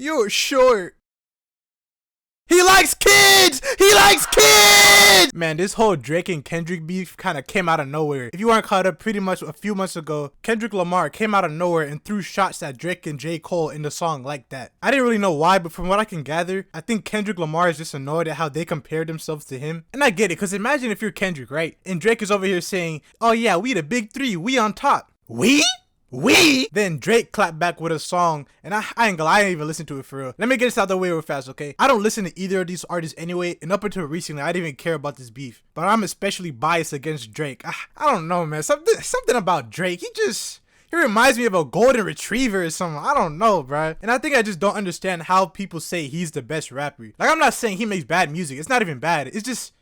You're short. He likes kids! He likes kids! Man, this whole Drake and Kendrick beef kind of came out of nowhere. If you weren't caught up, pretty much a few months ago, Kendrick Lamar came out of nowhere and threw shots at Drake and J. Cole in the song Like That. I didn't really know why, but from what I can gather, I think Kendrick Lamar is just annoyed at how they compared themselves to him. And I get it, because imagine if you're Kendrick, right? And Drake is over here saying, oh yeah, we the big three, we on top. We? Then Drake clapped back with a song, and I ain't even listen to it for real. Let me get this out the way real fast, okay? I don't listen to either of these artists anyway, and up until recently, I didn't even care about this beef. But I'm especially biased against Drake. I don't know, man. Something about Drake. He reminds me of a golden retriever or something. I don't know, bruh. And I think I just don't understand how people say he's the best rapper. Like, I'm not saying he makes bad music. It's not even bad. It's just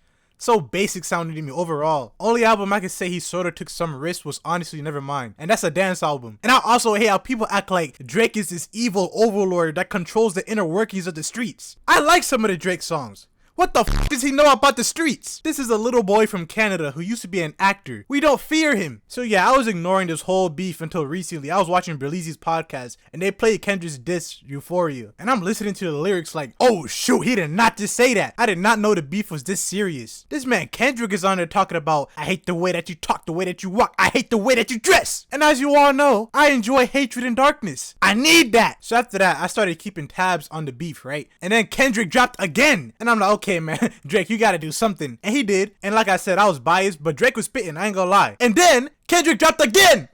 so basic sounding to me overall. Only album I could say he sort of took some risks was honestly Nevermind, and that's a dance album. And I also hate how people act like Drake is this evil overlord that controls the inner workings of the streets. I like some of the Drake songs. What the f does he know about the streets? This is a little boy from Canada who used to be an actor. We don't fear him. So yeah, I was ignoring this whole beef until recently. I was watching drizzy's podcast and they played Kendrick's diss, Euphoria. And I'm listening to the lyrics like, oh shoot, he did not just say that. I did not know the beef was this serious. This man Kendrick is on there talking about, I hate the way that you talk, the way that you walk, I hate the way that you dress. And as you all know, I enjoy hatred and darkness. I need that. So after that, I started keeping tabs on the beef, right? And then Kendrick dropped again. And I'm like, okay, man, Drake, you gotta do something. And he did. And like I said, I was biased, but Drake was spitting, I ain't gonna lie. And then Kendrick dropped again!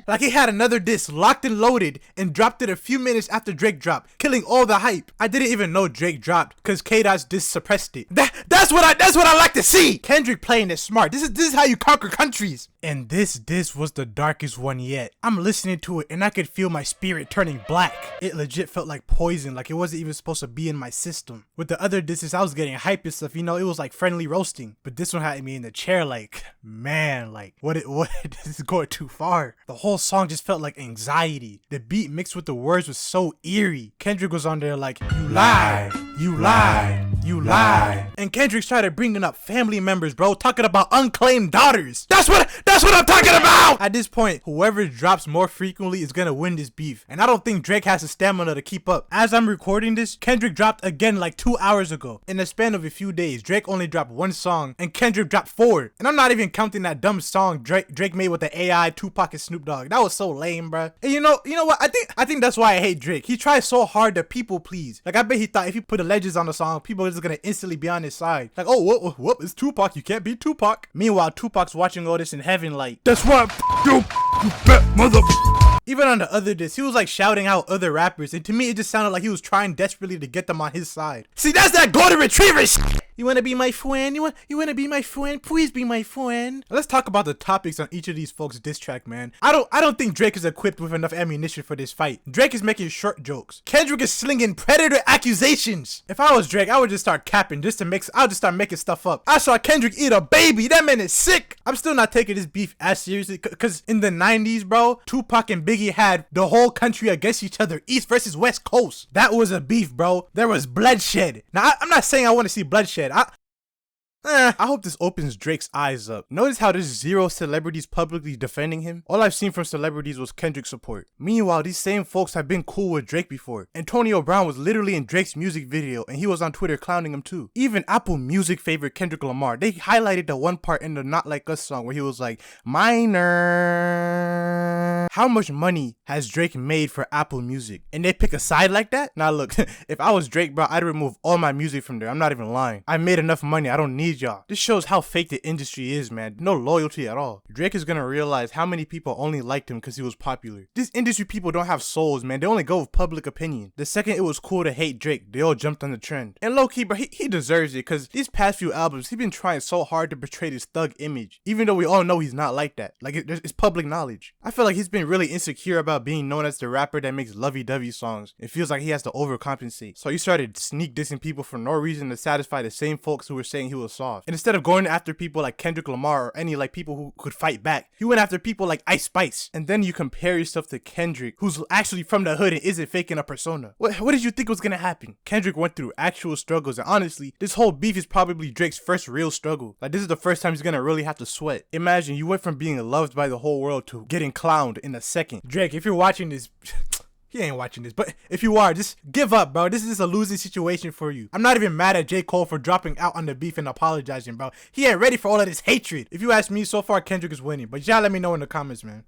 Like he had another diss locked and loaded and dropped it a few minutes after Drake dropped, killing all the hype. I didn't even know Drake dropped because K-Dot's diss suppressed it. That's what I like to see. Kendrick playing it smart. This is how you conquer countries. And this diss was the darkest one yet. I'm listening to it and I could feel my spirit turning black. It legit felt like poison, like it wasn't even supposed to be in my system. With the other disses, I was getting hype and stuff, you know, it was like friendly roasting. But this one had me in the chair like, man, like what this is going too far. The whole song just felt like anxiety. The beat mixed with the words was so eerie. Kendrick was on there like, you lie, you lie, you lie. And Kendrick started bringing up family members, bro, talking about unclaimed daughters. That's what I'm talking about! At this point, whoever drops more frequently is gonna win this beef. And I don't think Drake has the stamina to keep up. As I'm recording this, Kendrick dropped again like 2 hours ago. In the span of a few days, Drake only dropped 1 song and Kendrick dropped 4. And I'm not even counting that dumb song Drake made with the AI, Tupac and Snoop Dogg. That was so lame, bruh. And you know what? I think that's why I hate Drake. He tries so hard to people please. Like, I bet he thought if he put the legends on the song, people are just gonna instantly be on his side. Like, oh, whoop, it's Tupac. You can't beat Tupac. Meanwhile, Tupac's watching all this in heaven like, that's why you bet mother. Even on the other disc, he was like shouting out other rappers, and to me it just sounded like he was trying desperately to get them on his side. See, that's that golden retriever shit. You wanna be my friend? You wanna be my friend? Please be my friend. Let's talk about the topics on each of these folks' diss track, man. I don't think Drake is equipped with enough ammunition for this fight. Drake is making short jokes. Kendrick is slinging predator accusations. If I was Drake, I would just start capping I'll just start making stuff up. I saw Kendrick eat a baby. That man is sick. I'm still not taking this beef as seriously because in the 90s, bro, Tupac and Biggie had the whole country against each other, East versus West Coast. That was a beef, bro. There was bloodshed. Now, I'm not saying I want to see bloodshed. I hope this opens Drake's eyes up. Notice how there's 0 celebrities publicly defending him? All I've seen from celebrities was Kendrick support. Meanwhile, these same folks have been cool with Drake before. Antonio Brown was literally in Drake's music video and he was on Twitter clowning him too. Even Apple Music favorite Kendrick Lamar, they highlighted the one part in the Not Like Us song where he was like, minor. How much money has Drake made for Apple Music? And they pick a side like that? Now look, if I was Drake, bro, I'd remove all my music from there. I'm not even lying. I made enough money. I don't need y'all. This shows how fake the industry is, man. No loyalty at all. Drake is gonna realize how many people only liked him because he was popular. These industry people don't have souls, man. They only go with public opinion. The second it was cool to hate Drake, they all jumped on the trend. And low-key, bro, he deserves it because these past few albums, he's been trying so hard to portray this thug image, even though we all know he's not like that. Like, it's public knowledge. I feel like he's been really insecure about being known as the rapper that makes lovey-dovey songs. It feels like he has to overcompensate. So he started sneak dissing people for no reason to satisfy the same folks who were saying he was soft. And instead of going after people like Kendrick Lamar or any like people who could fight back, he went after people like Ice Spice. And then you compare yourself to Kendrick, who's actually from the hood and isn't faking a persona. What did you think was gonna happen? Kendrick went through actual struggles, and honestly, this whole beef is probably Drake's first real struggle. Like, this is the first time he's gonna really have to sweat. Imagine you went from being loved by the whole world to getting clowned in a second. Drake, if you're watching this, He ain't watching this, but if you are, just give up, bro. This is a losing situation for you. I'm not even mad at J. Cole for dropping out on the beef and apologizing, bro. He ain't ready for all of this hatred. If you ask me, so far Kendrick is winning, but y'all let me know in the comments, man.